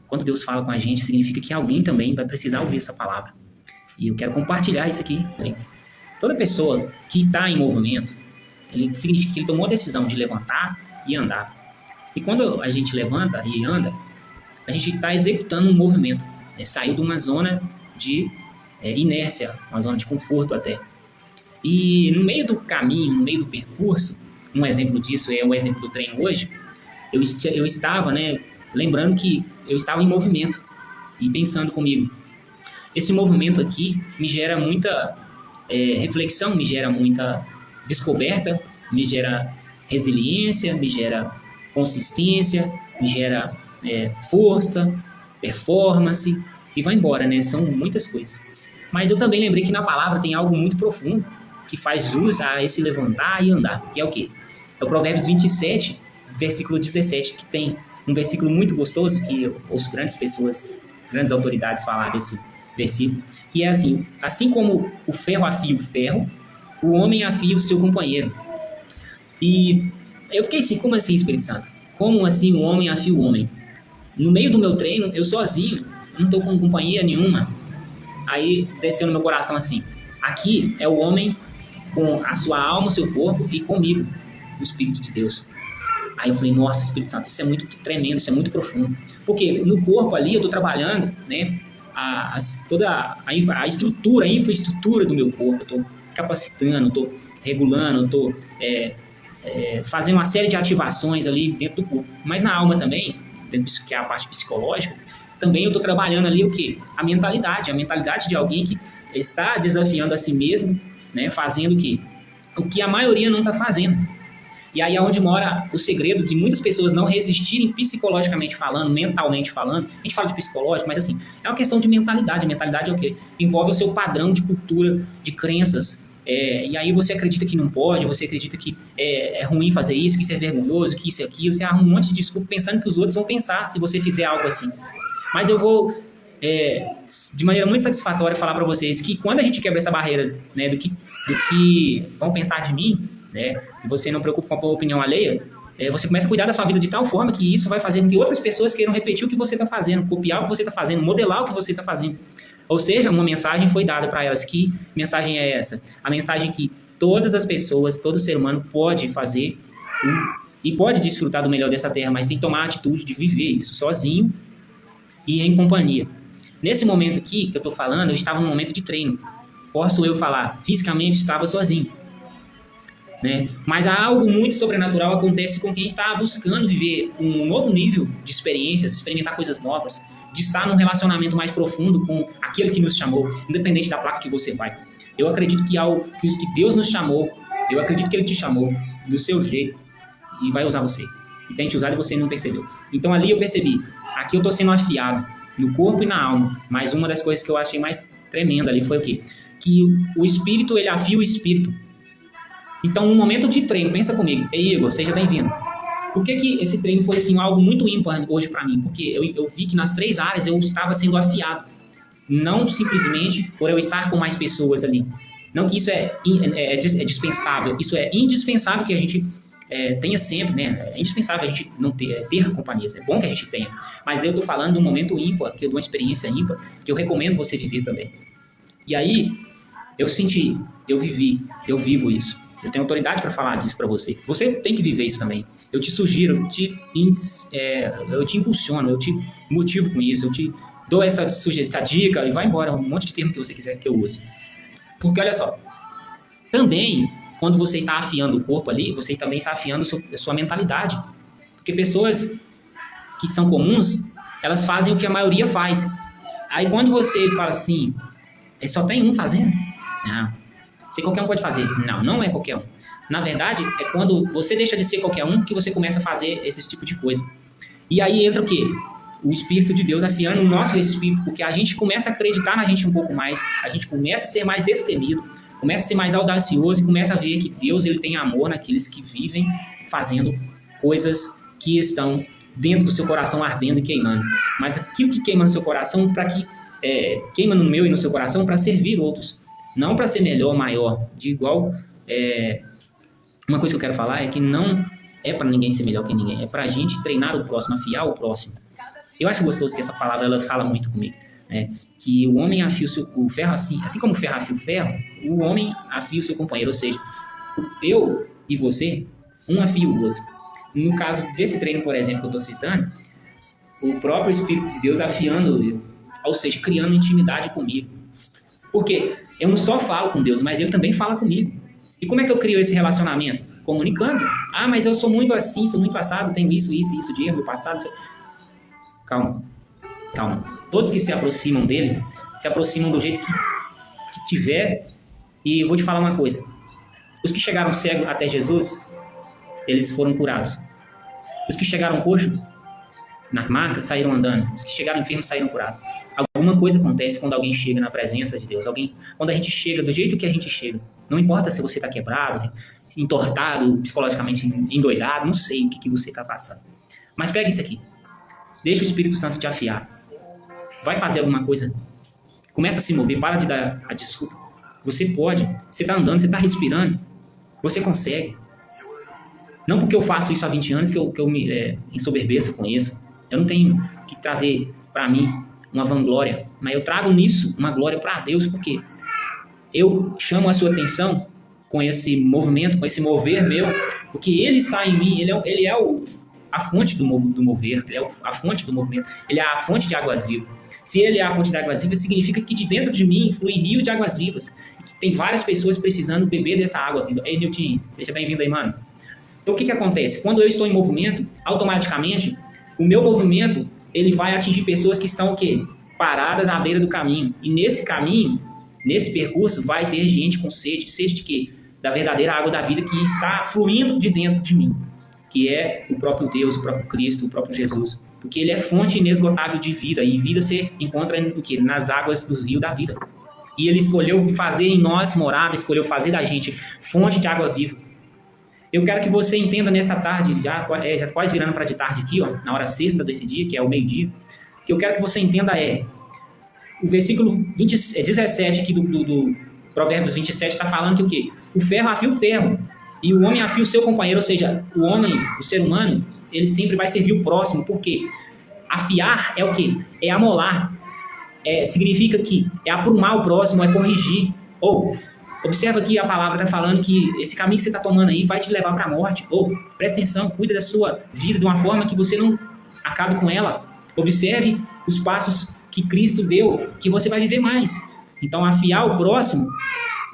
quando Deus fala com a gente, significa que alguém também vai precisar ouvir essa palavra. E eu quero compartilhar isso aqui. Toda pessoa que está em movimento, ele significa que ele tomou a decisão de levantar e andar. E quando a gente levanta e anda, a gente está executando um movimento. Saiu de uma zona de inércia, uma zona de conforto até. E no meio do caminho, no meio do percurso, um exemplo disso é o exemplo do treino hoje, eu estava, lembrando que eu estava em movimento e pensando comigo. Esse movimento aqui me gera muita reflexão, me gera muita descoberta, me gera resiliência, me gera consistência, me gera força, performance e vai embora, né? São muitas coisas. Mas eu também lembrei que na palavra tem algo muito profundo que faz jus a esse levantar e andar, que é o quê? É o Provérbios 27, versículo 17, que tem um versículo muito gostoso que eu ouço grandes pessoas, grandes autoridades falar desse versículo, que é assim como o ferro afia o ferro, o homem afia o seu companheiro. E eu fiquei assim, como assim, Espírito Santo? Como assim o homem afia o homem? No meio do meu treino, eu sozinho, não estou com companhia nenhuma. Aí desceu no meu coração assim, aqui é o homem com a sua alma, o seu corpo e comigo, o Espírito de Deus. Aí eu falei, nossa, Espírito Santo, isso é muito tremendo, isso é muito profundo. Porque no corpo ali eu estou trabalhando, né, toda a estrutura, a infraestrutura do meu corpo, eu estou capacitando, estou regulando, estou fazendo uma série de ativações ali dentro do corpo. Mas na alma também, dentro disso que é a parte psicológica, também eu estou trabalhando ali o quê? A mentalidade de alguém que está desafiando a si mesmo, né, fazendo o que a maioria não está fazendo. E aí é onde mora o segredo de muitas pessoas não resistirem psicologicamente falando, mentalmente falando. A gente fala de psicológico, mas assim, é uma questão de mentalidade. A mentalidade é o quê? Envolve o seu padrão de cultura, de crenças. E aí você acredita que não pode, você acredita que é ruim fazer isso, que isso é vergonhoso, que isso é aquilo. Você arruma um monte de desculpa pensando que os outros vão pensar se você fizer algo assim. Mas eu vou, de maneira muito satisfatória, falar para vocês que quando a gente quebra essa barreira, né, do que vão pensar de mim, né, e você não preocupa com a opinião alheia, você começa a cuidar da sua vida de tal forma que isso vai fazer com que outras pessoas queiram repetir o que você está fazendo, copiar o que você está fazendo, modelar o que você está fazendo. Ou seja, uma mensagem foi dada para elas. Que mensagem é essa? A mensagem que todas as pessoas, todo ser humano pode fazer e pode desfrutar do melhor dessa terra, mas tem que tomar a atitude de viver isso sozinho e em companhia. Nesse momento aqui que eu estou falando, eu estava num momento de treino. Posso eu falar, fisicamente estava sozinho, né? Mas algo muito sobrenatural acontece com quem está buscando viver um novo nível de experiências, experimentar coisas novas, de estar num relacionamento mais profundo com aquele que nos chamou, independente da placa que você vai. Eu acredito que Deus nos chamou, eu acredito que Ele te chamou do seu jeito e vai usar você. E tem te usado e você não percebeu. Então ali eu percebi, aqui eu estou sendo afiado no corpo e na alma. Mas uma das coisas que eu achei mais tremenda ali foi o quê? Que o Espírito, ele afia o Espírito. Então, no momento de treino, pensa comigo. Ei, Igor, seja bem-vindo. Por que esse treino foi assim, algo muito ímpar hoje para mim? Porque eu vi que nas 3 áreas eu estava sendo afiado. Não simplesmente por eu estar com mais pessoas ali. Não que isso é dispensável. Isso é indispensável que a gente tenha sempre, né? É indispensável a gente não ter companhias. É bom que a gente tenha. Mas eu estou falando de um momento ímpar, que eu dou uma experiência ímpar, que eu recomendo você viver também. E aí, eu senti, eu vivi, eu vivo isso. Eu tenho autoridade para falar disso para você. Você tem que viver isso também. Eu te sugiro, eu te impulsiono, eu te motivo com isso, eu te dou essa dica e vai embora, um monte de termo que você quiser que eu use. Porque olha só, também, quando você está afiando o corpo ali, você também está afiando a sua mentalidade. Porque pessoas que são comuns, elas fazem o que a maioria faz. Aí quando você fala assim, só tem um fazendo? Não. Se qualquer um pode fazer. Não, não é qualquer um. Na verdade, é quando você deixa de ser qualquer um que você começa a fazer esse tipo de coisa. E aí entra o quê? O Espírito de Deus afiando o nosso espírito, porque a gente começa a acreditar na gente um pouco mais, a gente começa a ser mais destemido, começa a ser mais audacioso e começa a ver que Deus, ele tem amor naqueles que vivem fazendo coisas que estão dentro do seu coração ardendo e queimando. Mas aquilo que queima no seu coração, queima no meu e no seu coração para servir outros. Não para ser melhor, maior, de igual. Uma coisa que eu quero falar é que não é para ninguém ser melhor que ninguém. É para a gente treinar o próximo, afiar o próximo. Eu acho gostoso que essa palavra ela fala muito comigo, né? Que o homem afia o ferro assim como o ferro afia o ferro, o homem afia o seu companheiro, ou seja, eu e você, um afia o outro. No caso desse treino, por exemplo, que eu estou citando, o próprio Espírito de Deus afiando eu, ou seja, criando intimidade comigo. Porque eu não só falo com Deus, mas Ele também fala comigo. E como é que eu crio esse relacionamento? Comunicando. Ah, mas eu sou muito assim, sou muito assado, tenho isso de erro do passado. Calma. Todos que se aproximam dele, se aproximam do jeito que tiver. E eu vou te falar uma coisa. Os que chegaram cegos até Jesus, eles foram curados. Os que chegaram coxos, na maca, saíram andando. Os que chegaram enfermos, saíram curados. Alguma coisa acontece quando alguém chega na presença de Deus. Quando a gente chega do jeito que a gente chega. Não importa se você está quebrado, entortado, psicologicamente endoidado, não sei o que você está passando. Mas pega isso aqui. Deixa o Espírito Santo te afiar. Vai fazer alguma coisa. Começa a se mover, para de dar a desculpa. Você pode. Você está andando, você está respirando. Você consegue. Não porque eu faço isso há 20 anos que eu me ensoberbeço com isso. Eu não tenho que trazer para mim uma vanglória, mas eu trago nisso uma glória para Deus, porque eu chamo a sua atenção com esse movimento, com esse mover meu, porque Ele está em mim, Ele é a fonte do mover, Ele é a fonte do movimento, Ele é a fonte de águas vivas. Se Ele é a fonte de águas vivas, significa que de dentro de mim flui rios de águas vivas, e que tem várias pessoas precisando beber dessa água viva. Ei, Nilton, seja bem-vindo aí, mano. Então, o que acontece? Quando eu estou em movimento, automaticamente, o meu movimento, ele vai atingir pessoas que estão, o quê? Paradas à beira do caminho. E nesse caminho, nesse percurso, vai ter gente com sede. Sede de quê? Da verdadeira água da vida que está fluindo de dentro de mim. Que é o próprio Deus, o próprio Cristo, o próprio Jesus. Porque Ele é fonte inesgotável de vida. E vida você encontra no quê? Nas águas do rio da vida. E Ele escolheu fazer em nós morada, escolheu fazer da gente fonte de água viva. Eu quero que você entenda nessa tarde, já quase virando para de tarde aqui, ó, na hora sexta desse dia, que é o meio-dia, que eu quero que você entenda o versículo 17 aqui do Provérbios 27 está falando que o quê? O ferro afia o ferro, e o homem afia o seu companheiro, ou seja, o homem, o ser humano, ele sempre vai servir o próximo, porque afiar é o quê? É amolar, significa que é aprumar o próximo, é corrigir, observa que a palavra está falando que esse caminho que você está tomando aí vai te levar para a morte. Presta atenção, cuida da sua vida de uma forma que você não acabe com ela. Observe os passos que Cristo deu, que você vai viver mais. Então, afiar o próximo,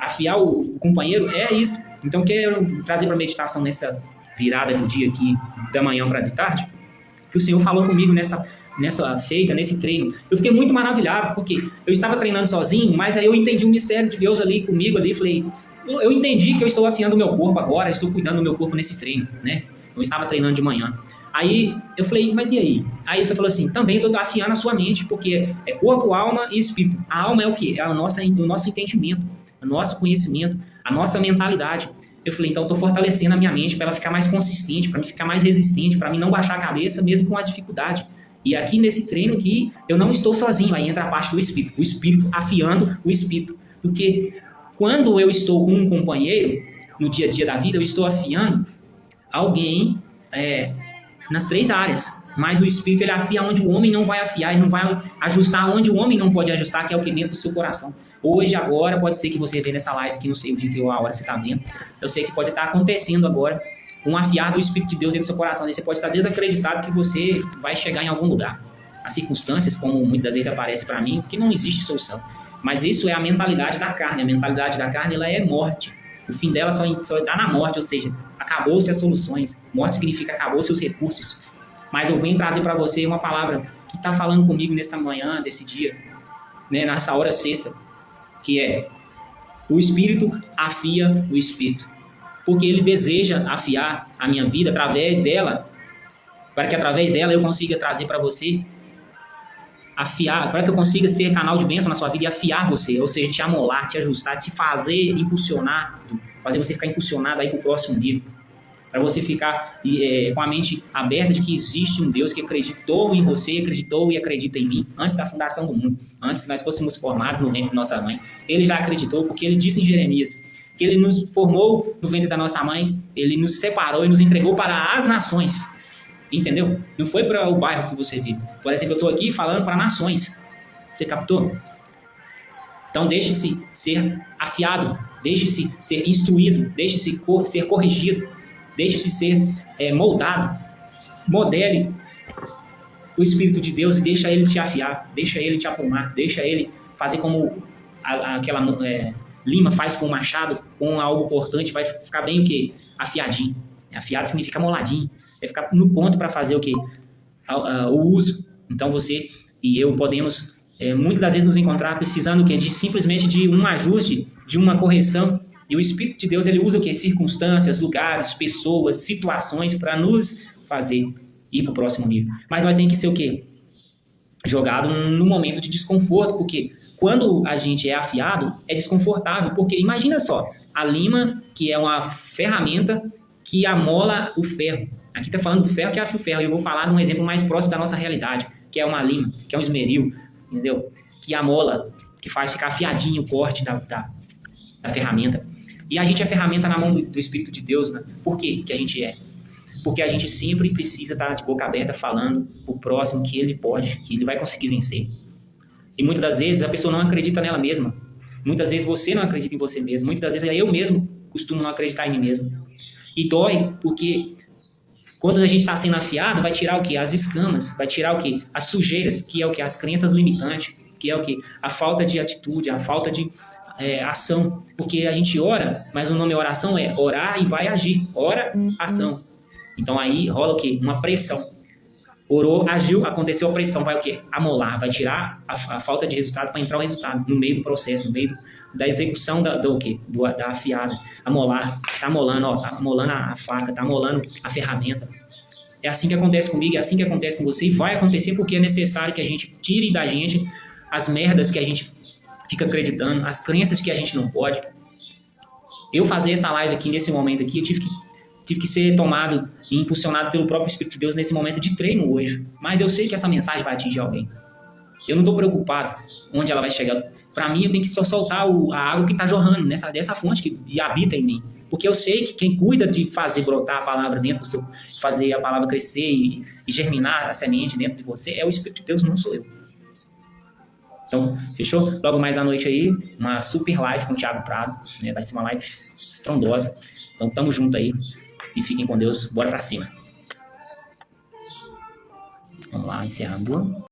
afiar o companheiro, é isso. Então, quero trazer para a meditação nessa virada do dia aqui, da manhã para de tarde, que o Senhor falou comigo nesse treino. Eu fiquei muito maravilhado, porque eu estava treinando sozinho, mas aí eu entendi o mistério de Deus ali comigo, falei, eu entendi que eu estou afiando o meu corpo agora, estou cuidando do meu corpo nesse treino, né? Eu estava treinando de manhã. Aí eu falei, mas e aí? Aí ele falou assim, também estou afiando a sua mente, porque é corpo, alma e espírito. A alma é o quê? É o nosso entendimento, o nosso conhecimento, a nossa mentalidade. Eu falei, então eu estou fortalecendo a minha mente para ela ficar mais consistente, para mim ficar mais resistente, para mim não baixar a cabeça mesmo com as dificuldades. E aqui nesse treino aqui, eu não estou sozinho, aí entra a parte do espírito, o espírito afiando o espírito. Porque quando eu estou com um companheiro, no dia a dia da vida, eu estou afiando alguém nas 3 áreas. Mas o espírito, ele afia onde o homem não vai afiar, ele não vai ajustar onde o homem não pode ajustar, que é o que dentro do seu coração. Hoje, agora, pode ser que você veja nessa live, que não sei o dia, a hora que você está vendo, eu sei que pode estar acontecendo agora, um afiar do Espírito de Deus dentro do seu coração. Aí você pode estar desacreditado que você vai chegar em algum lugar. As circunstâncias, como muitas vezes aparece para mim, que não existe solução. Mas isso é a mentalidade da carne. A mentalidade da carne, ela é morte. O fim dela só dá na morte, ou seja, acabou-se as soluções. Morte significa acabou-se os recursos. Mas eu venho trazer para você uma palavra que está falando comigo nessa manhã, desse dia, né, nessa hora sexta, que é: o Espírito afia o Espírito. Porque Ele deseja afiar a minha vida através dela, para que através dela eu consiga trazer para você, afiar, para que eu consiga ser canal de bênção na sua vida e afiar você, ou seja, te amolar, te ajustar, te fazer impulsionar, fazer você ficar impulsionado aí para o próximo nível, para você ficar com a mente aberta de que existe um Deus que acreditou em você, acreditou e acredita em mim, antes da fundação do mundo, antes que nós fôssemos formados no ventre de nossa mãe. Ele já acreditou, porque Ele disse em Jeremias que Ele nos formou no ventre da nossa mãe, Ele nos separou e nos entregou para as nações. Entendeu? Não foi para o bairro que você vive. Por exemplo, eu estou aqui falando para nações. Você captou? Então deixe-se ser afiado, deixe-se ser instruído, deixe-se ser corrigido, deixe-se ser moldado. Modele o Espírito de Deus e deixa ele te afiar, deixa ele te aprumar, deixa ele fazer como aquela lima faz com o machado, com algo cortante, vai ficar bem o quê? Afiadinho. Afiado significa moladinho, vai ficar no ponto para fazer o quê? O uso. Então você e eu podemos muitas das vezes nos encontrar precisando o quê? Simplesmente de um ajuste, de uma correção. E o Espírito de Deus, ele usa o quê? Circunstâncias, lugares, pessoas, situações para nos fazer ir para o próximo nível. Mas nós temos que ser o quê? Jogado num momento de desconforto, porque quando a gente é afiado, é desconfortável, porque imagina só, a lima, que é uma ferramenta que amola o ferro. Aqui está falando do ferro que afia o ferro, e eu vou falar de um exemplo mais próximo da nossa realidade, que é uma lima, que é um esmeril, entendeu? Que amola, que faz ficar afiadinho o corte da ferramenta. E a gente é ferramenta na mão do Espírito de Deus, né? Por que a gente é? Porque a gente sempre precisa estar de boca aberta falando o próximo que ele pode, que ele vai conseguir vencer. E muitas das vezes a pessoa não acredita nela mesma. Muitas vezes você não acredita em você mesmo. Muitas das vezes eu mesmo costumo não acreditar em mim mesmo. E dói porque quando a gente está sendo afiado, vai tirar o quê? As escamas, vai tirar o quê? As sujeiras, que é o quê? As crenças limitantes, que é o quê? A falta de atitude, a falta de ação. Porque a gente ora, mas o nome oração é orar e vai agir. Ora, ação. Então aí rola o quê? Uma pressão. Orou, agiu, aconteceu a pressão, vai o quê? Amolar, vai tirar a falta de resultado para entrar o resultado no meio do processo, no meio da execução da afiada. Amolar, tá amolando, ó, tá amolando a faca, tá amolando a ferramenta. É assim que acontece comigo, é assim que acontece com você e vai acontecer porque é necessário que a gente tire da gente as merdas que a gente fica acreditando, as crenças que a gente não pode. Eu fazer essa live aqui nesse momento aqui, eu tive que ser tomado e impulsionado pelo próprio Espírito de Deus nesse momento de treino hoje. Mas eu sei que essa mensagem vai atingir alguém. Eu não estou preocupado onde ela vai chegar. Para mim, eu tenho que só soltar a água que está jorrando dessa fonte que habita em mim. Porque eu sei que quem cuida de fazer brotar a palavra dentro do seu, fazer a palavra crescer e germinar a semente dentro de você, é o Espírito de Deus, não sou eu. Então, fechou? Logo mais à noite aí, uma super live com o Thiago Prado. Né? Vai ser uma live estrondosa. Então, tamo junto aí. E fiquem com Deus. Bora pra cima. Vamos lá, encerrando.